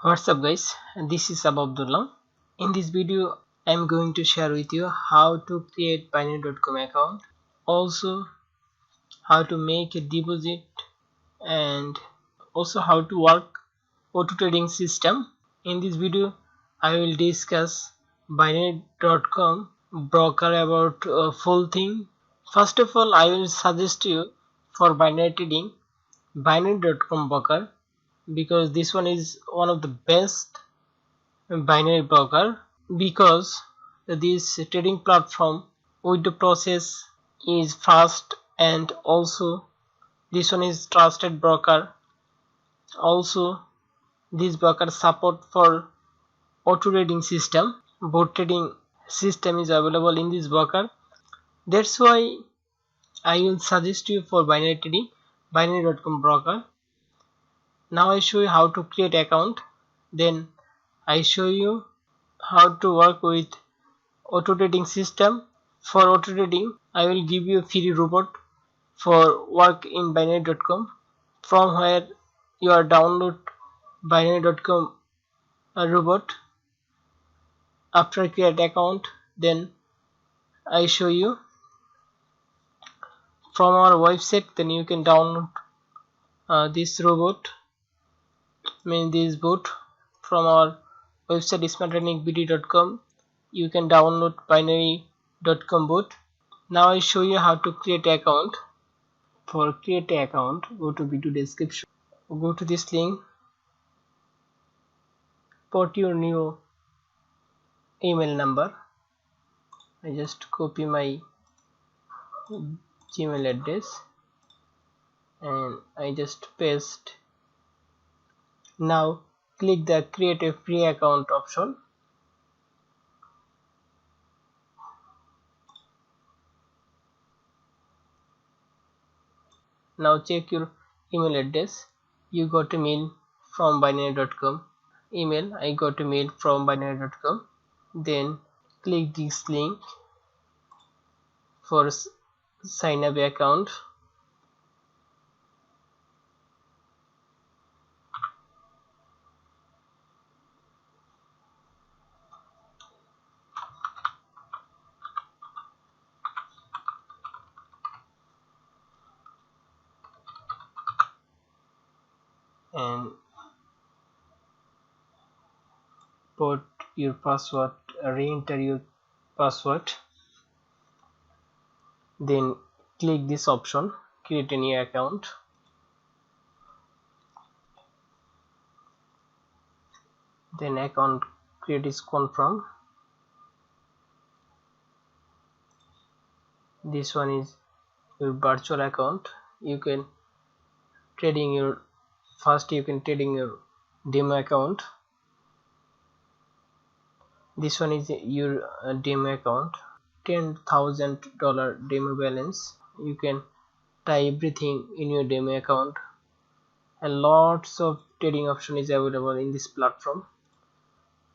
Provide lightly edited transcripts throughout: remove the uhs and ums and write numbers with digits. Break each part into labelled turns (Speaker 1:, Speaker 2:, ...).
Speaker 1: What's up guys, this is Abdullah. In this video I'm going to share with you how to create binary.com account, also how to make a deposit, and also how to work auto trading system. In this video I will discuss binary.com broker about full thing. First of all, I will suggest you for binary trading binary.com broker, because this one is one of the best binary broker, because this trading platform with the process is fast, and also this one is trusted broker. Also this broker support for auto trading system. Both trading system is available in this broker. That's why I will suggest you for binary trading binary.com broker. Now I show you how to create account, then I show you how to work with auto trading system. For auto trading I will give you a free robot for work in binary.com, from where you are download binary.com robot. After create account, then I show you from our website, then you can download this robot, this bot from our website smarttrainingbt.com. You can download binary.com bot. Now I show you how to create account. For create account, go to video description, go to this link, put your new email number. I just copy my Gmail address and I just paste. Now click the create a free account option. Now check your email address. You got a mail from binary.com. Email, I got a mail from binary.com. Then click this link for sign up account. And put your password, re-enter your password. Then click this option, create a new account. Then account create is confirm. This one is your virtual account. You can trading your first, you can trading your demo account. This one is your demo account, $10,000 demo balance. You can try everything in your demo account, and lots of trading option is available in this platform.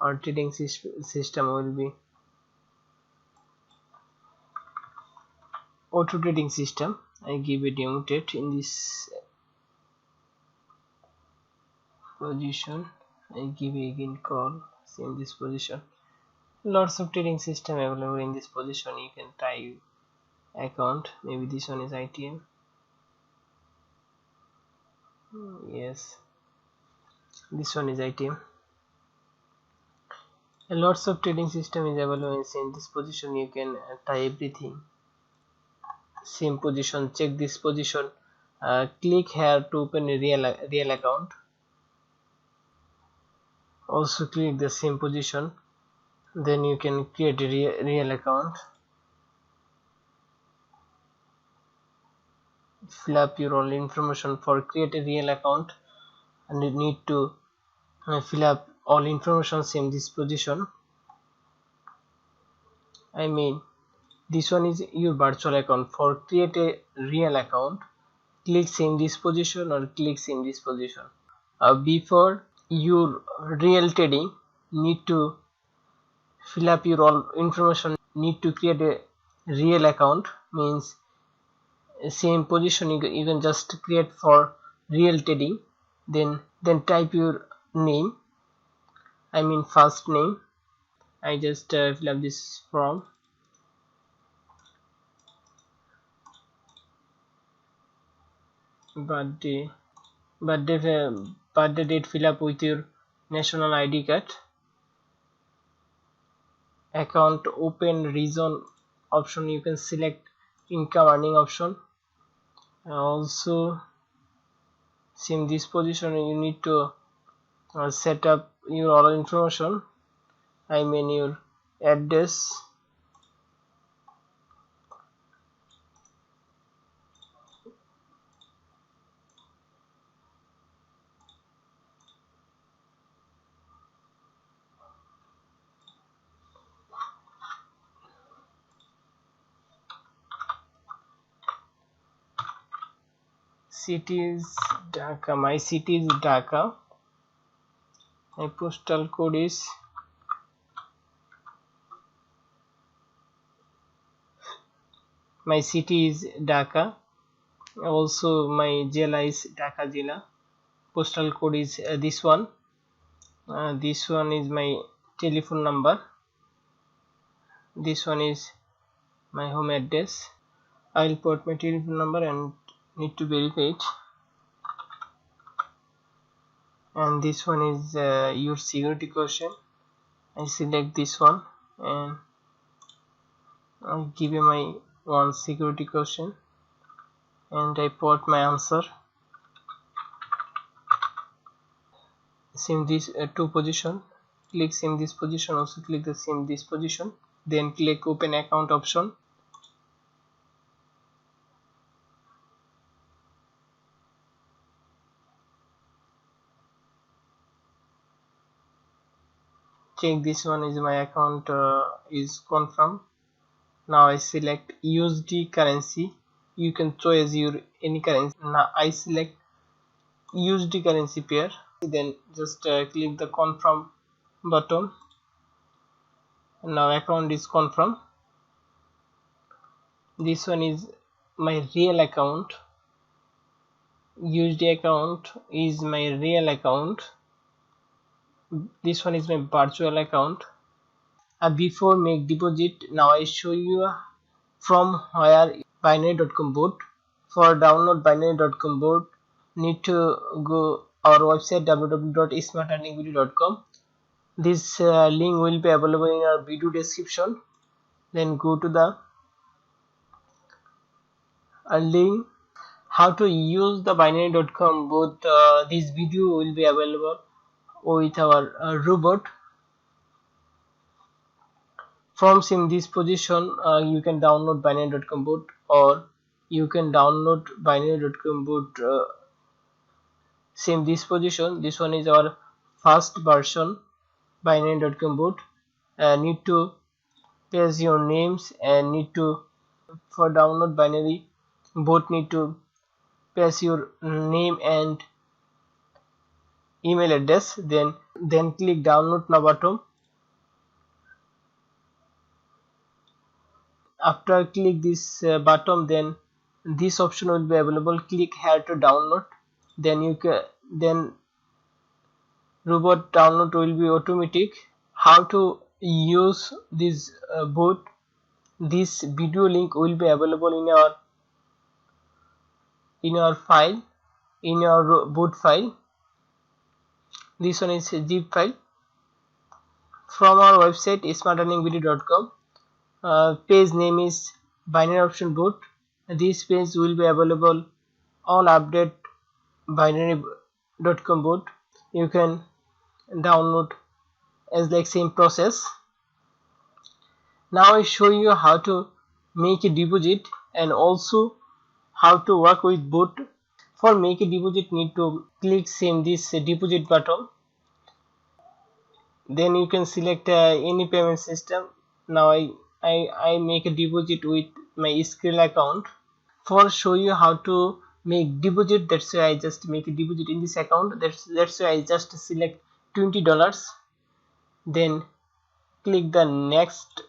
Speaker 1: Our trading system will be auto trading system. I give a demo trade in this position. I give again call in this position. Lots of trading system available in this position. You can try account. Maybe this one is ITM. Yes, this one is ITM. And lots of trading system is available in this position. You can try everything. Same position, check this position. Click here to open a real account. Also click the same position, then you can create a real account. Fill up your all information. For create a real account, and you need to fill up all information in this position. This one is your virtual account. For create a real account, click in this position or click in this position. Before your real trading, need to fill up your all information. Need to create a real account, means same position you can just create for real trading. Then type your name, I mean first name. I just fill up this form. Birthday, birthday date, fill up with your national ID card. Account open region option, you can select income earning option. Also in this position you need to set up your all information, I mean your address, city is Dhaka, my city is Dhaka, my postal code is Dhaka. Also my Jilla is Dhaka Jilla. Postal code is this one. This one is my telephone number. This one is my home address. I'll put my telephone number and need to verify it. And this one is your security question. I select this one and I'll give you my one security question and I put my answer. Same this two position, click same this position, also click the same this position, then click open account option. Check this one is my account is confirmed. Now I select USD currency, you can choose your any currency. Now I select USD currency pair, then just click the confirm button. Now account is confirmed. This one is my real account, USD account is my real account. This one is my virtual account. Before make deposit, now I show you from where binary.com boot. For download binary.com boot, need to go our website www.smartearningvideo.com. This link will be available in our video description. Then go to the link how to use the binary.com boot. This video will be available with our robot. From in this position you can download binary.com boot, or you can download binary.com boot same this position. This one is our first version binary.com boot. Need to paste your names and need to, for download binary boot, need to paste your name and email address, then click download now button. After click this button, then this option will be available, click here to download, then you can, then robot download will be automatic. How to use this boot, this video link will be available in your file, in your boot file. This one is a zip file from our website smartearningvideo.com. Page name is binary option boot. This page will be available all update binary.com boot. You can download as like same process. Now I show you how to make a deposit and also how to work with boot. For make a deposit, need to click same this deposit button, then you can select any payment system. Now I make a deposit with my Skrill account. For show you how to make deposit, that's why I just make a deposit in this account. That's why I just select $20, then click the next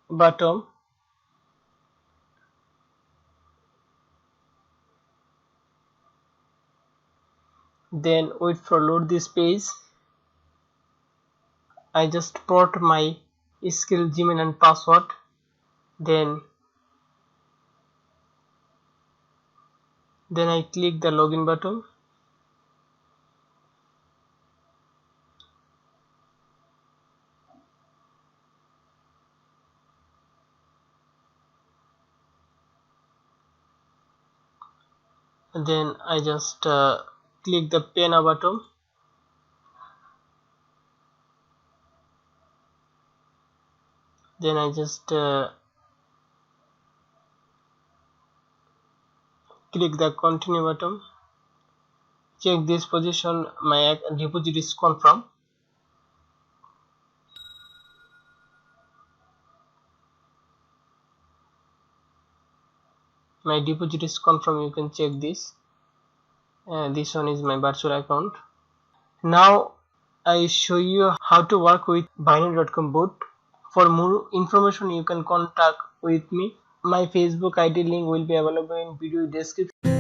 Speaker 1: button, then wait for load this page. I just put my skill, Gmail and password. Then I click the login button. Then I just click the pay now button. Then I just click the continue button. Check this position, my deposit is confirmed. My deposit is confirmed. You can check this. This one is my virtual account. Now I show you how to work with Binary.com bot. For more information, you can contact with me. My Facebook ID link will be available in video description.